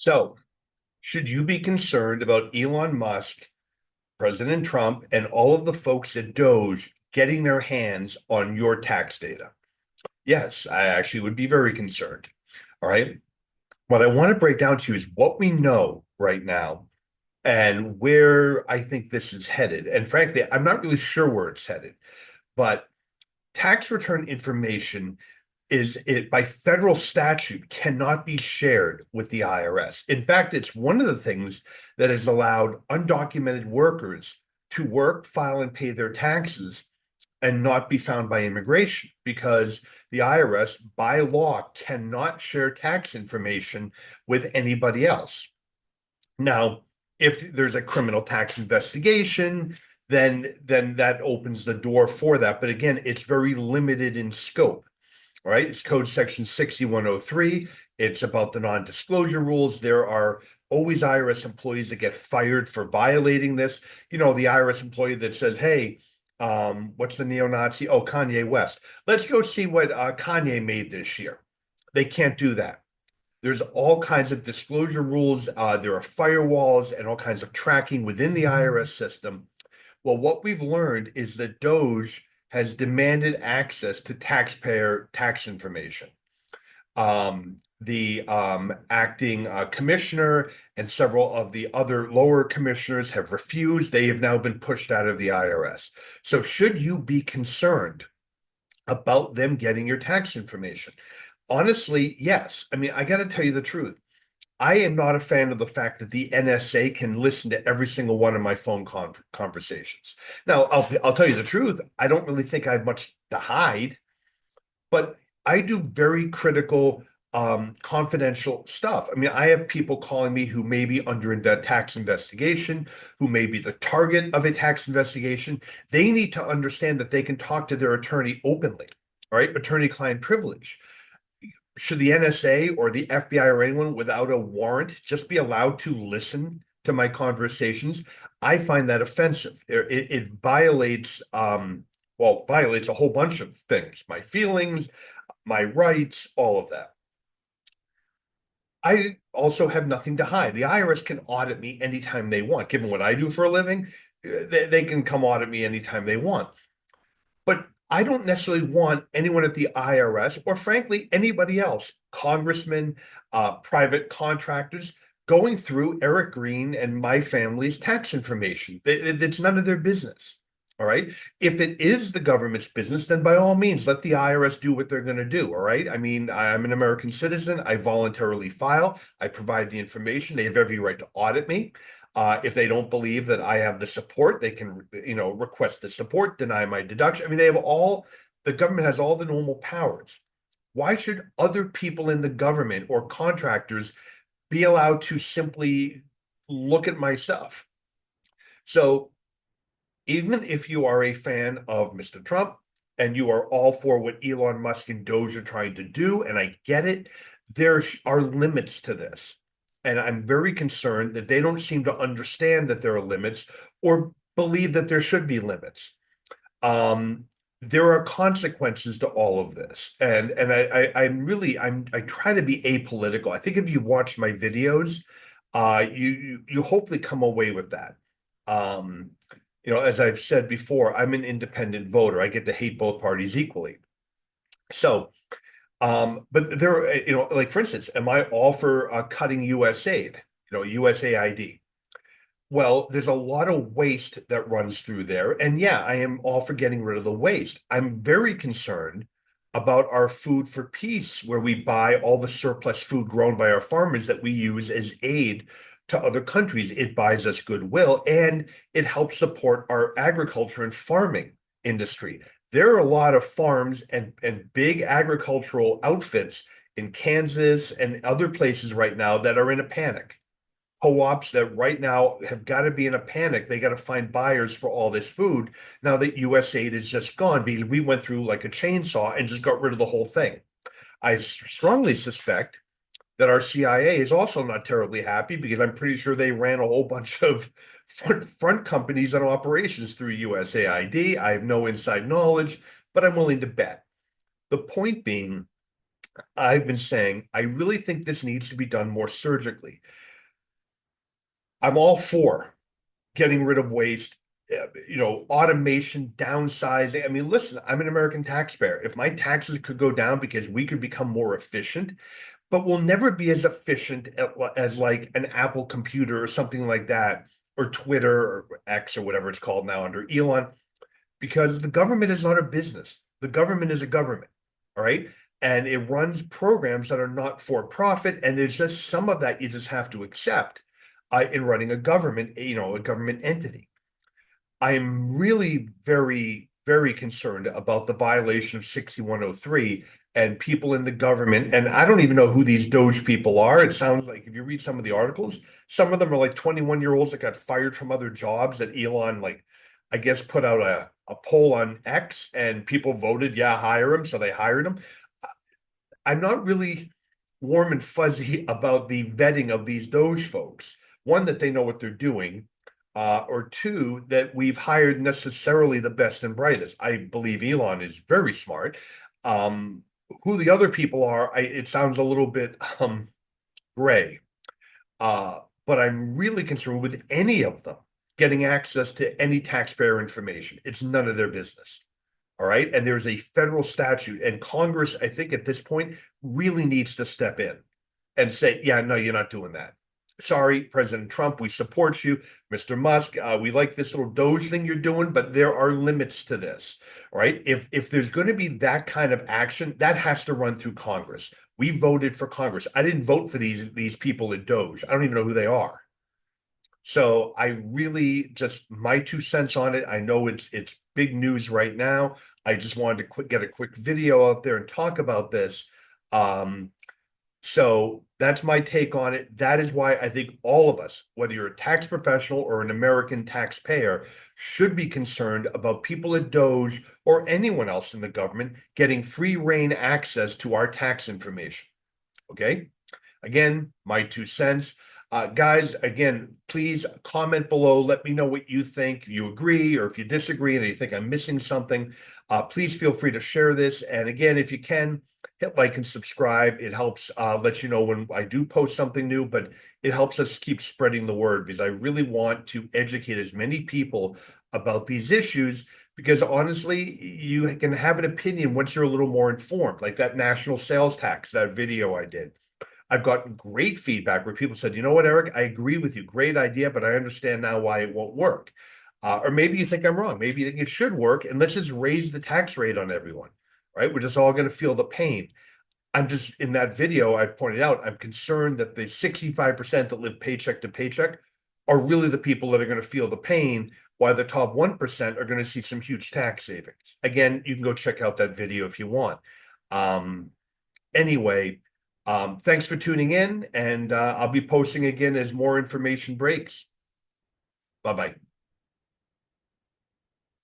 So, should you be concerned about Elon Musk, President Trump, and all of the folks at DOGE getting their hands on your tax data? Yes, I actually would be very concerned. All right. What I want to break down to you is what we know right now and where I think this is headed. And frankly, I'm not really sure where it's headed, but tax return information is it by federal statute cannot be shared with the IRS. In fact, it's one of the things that has allowed undocumented workers to work, file, and pay their taxes and not be found by immigration because the IRS, by law, cannot share tax information with anybody else. Now, if there's a criminal tax investigation, then that opens the door for that. But again, it's very limited in scope. All right, it's code section 6103. It's about the non-disclosure rules. There are always IRS employees that get fired for violating this. You know, the IRS employee that says, hey, what's the neo-Nazi? Oh, Kanye West. Let's go see what Kanye made this year. They can't do that. There's all kinds of disclosure rules. There are firewalls and all kinds of tracking within the IRS system. Well, what we've learned is that DOGE has demanded access to taxpayer tax information. The acting commissioner and several of the other lower commissioners have refused. They have now been pushed out of the IRS. So, should you be concerned about them getting your tax information? Honestly, yes. I mean, I got to tell you the truth. I am not a fan of the fact that the NSA can listen to every single one of my phone conversations. Now, I'll tell you the truth. I don't really think I have much to hide, but I do very critical, confidential stuff. I mean, I have people calling me who may be under tax investigation, who may be the target of a tax investigation. They need to understand that they can talk to their attorney openly, all right? Attorney-client privilege. Should the NSA or the FBI or anyone without a warrant just be allowed to listen to my conversations? I find that offensive. It violates, violates a whole bunch of things, my feelings, my rights, all of that. I also have nothing to hide. The IRS can audit me anytime they want. Given what I do for a living, they can come audit me anytime they want. But I don't necessarily want anyone at the IRS or, frankly, anybody else, congressmen, private contractors, going through Eric Green and my family's tax information. It's none of their business. All right. If it is the government's business, then by all means, let the IRS do what they're going to do. All right. I mean, I'm an American citizen. I voluntarily file. I provide the information. They have every right to audit me. If they don't believe that I have the support, they can, request the support, deny my deduction. I mean, the government has all the normal powers. Why should other people in the government or contractors be allowed to simply look at my stuff? So even if you are a fan of Mr. Trump and you are all for what Elon Musk and DOGE are trying to do, and I get it, there are limits to this. And I'm very concerned that they don't seem to understand that there are limits or believe that there should be limits. There are consequences to all of this, and I try to be apolitical. I think if you watch my videos, you hopefully come away with that. As I've said before, I'm an independent voter. I get to hate both parties equally. So, but there are, like for instance, am I all for cutting U.S. aid? USAID. Well, there's a lot of waste that runs through there. And yeah, I am all for getting rid of the waste. I'm very concerned about our food for peace, where we buy all the surplus food grown by our farmers that we use as aid to other countries. It buys us goodwill and it helps support our agriculture and farming industry. There are a lot of farms and big agricultural outfits in Kansas and other places right now that are in a panic. Co-ops that right now have got to be in a panic. They got to find buyers for all this food now that USAID is just gone because we went through like a chainsaw and just got rid of the whole thing. I strongly suspect that our CIA is also not terribly happy because I'm pretty sure they ran a whole bunch of front companies and operations through USAID. I have no inside knowledge, but I'm willing to bet. The point being, I've been saying I really think this needs to be done more surgically. I'm all for getting rid of waste, automation, downsizing. I mean, listen, I'm an American taxpayer. If my taxes could go down because we could become more efficient, but we'll never be as efficient as like an Apple computer or something like that, or Twitter or X or whatever it's called now under Elon, because the government is not a business. The government is a government, all right? And it runs programs that are not for profit. And there's just some of that you just have to accept in running a government, a government entity. I'm really very, very concerned about the violation of 6103 and people in the government. And I don't even know who these DOGE people are. It sounds like if you read some of the articles, some of them are like 21-year-olds that got fired from other jobs that Elon, like, I guess, put out a poll on X and people voted, yeah, hire him. So they hired him. I'm not really warm and fuzzy about the vetting of these DOGE folks. One, that they know what they're doing, or two, that we've hired necessarily the best and brightest. I believe Elon is very smart. Um, who the other people are, it sounds a little bit gray. But I'm really concerned with any of them getting access to any taxpayer information. It's none of their business. All right. And there's a federal statute, and Congress, I think at this point, really needs to step in and say, yeah, no, you're not doing that. Sorry, President Trump, we support you. Mr. Musk, we like this little DOGE thing you're doing, but there are limits to this. All right. If there's going to be that kind of action, that has to run through Congress. We voted for Congress. I didn't vote for these people at DOGE. I don't even know who they are. So I really, just my 2 cents on it. I know it's big news right now. I just wanted to get a quick video out there and talk about this. Um, so that's my take on it. That is why I think all of us, whether you're a tax professional or an American taxpayer, should be concerned about people at DOGE or anyone else in the government getting free reign access to our tax information. Okay. Again, my 2 cents. Guys, again, please comment below. Let me know what you think. If you agree or if you disagree and you think I'm missing something, please feel free to share this. And again, if you can, hit like and subscribe. It helps let you know when I do post something new, but it helps us keep spreading the word, because I really want to educate as many people about these issues. Because honestly, you can have an opinion once you're a little more informed, like that national sales tax, that video I did. I've gotten great feedback where people said, you know what, Eric, I agree with you. Great idea, but I understand now why it won't work. Or maybe you think I'm wrong. Maybe you think it should work, and let's just raise the tax rate on everyone, right? We're just all going to feel the pain. I'm just, in that video, I pointed out, I'm concerned that the 65% that live paycheck to paycheck are really the people that are going to feel the pain, while the top 1% are going to see some huge tax savings. Again, you can go check out that video if you want. Um, anyway, thanks for tuning in, and I'll be posting again as more information breaks. Bye bye.